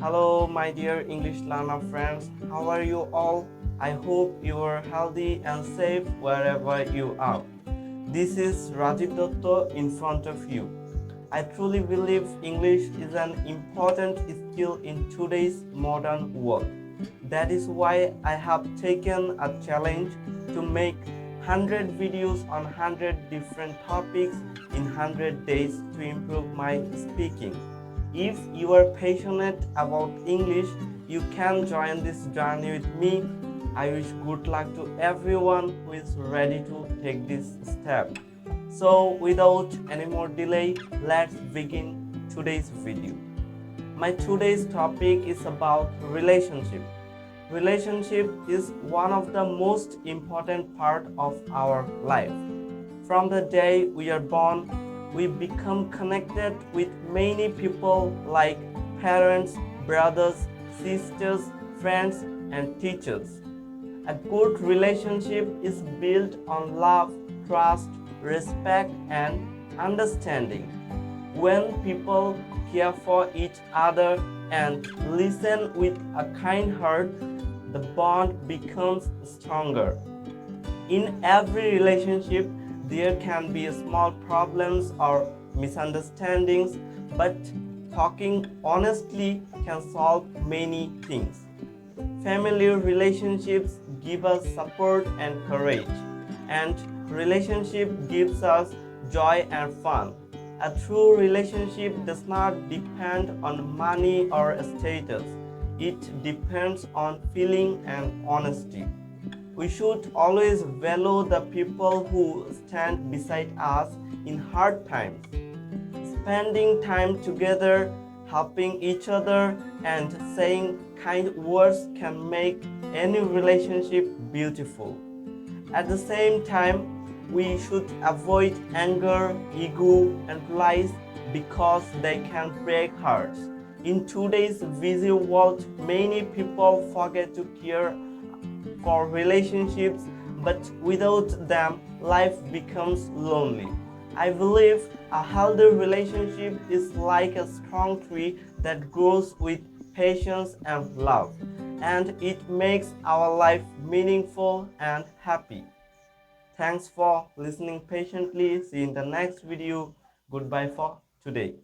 Hello, my dear English learner friends. How are you all? I hope you are healthy and safe wherever you are. This is Rajib Datta in front of you. I truly believe English is an important skill in today's modern world. That is why I have taken a challenge to make 100 videos on 100 different topics in 100 days to improve my speaking. If you are passionate about English, you can join this journey with me. I wish good luck to everyone who is ready to take this step. So, without any more delay, let's begin today's video. My today's topic is about relationship. Relationship is one of the most important part of our life. From the day we are born, we become connected with many people like parents, brothers, sisters, friends, and teachers. A good relationship is built on love, trust, respect, and understanding. When people care for each other and listen with a kind heart, the bond becomes stronger. In every relationship, there can be small problems or misunderstandings, but talking honestly can solve many things. Family relationships give us support and courage, and relationship gives us joy and fun. A true relationship does not depend on money or status. It depends on feeling and honesty. We should always value the people who stand beside us in hard times. Spending time together, helping each other, and saying kind words can make any relationship beautiful. At the same time, we should avoid anger, ego, and lies because they can break hearts. In today's busy world, many people forget to care for relationships, but without them, life becomes lonely. I believe a healthy relationship is like a strong tree that grows with patience and love, and it makes our life meaningful and happy. Thanks for listening patiently. See you in the next video. Goodbye for today.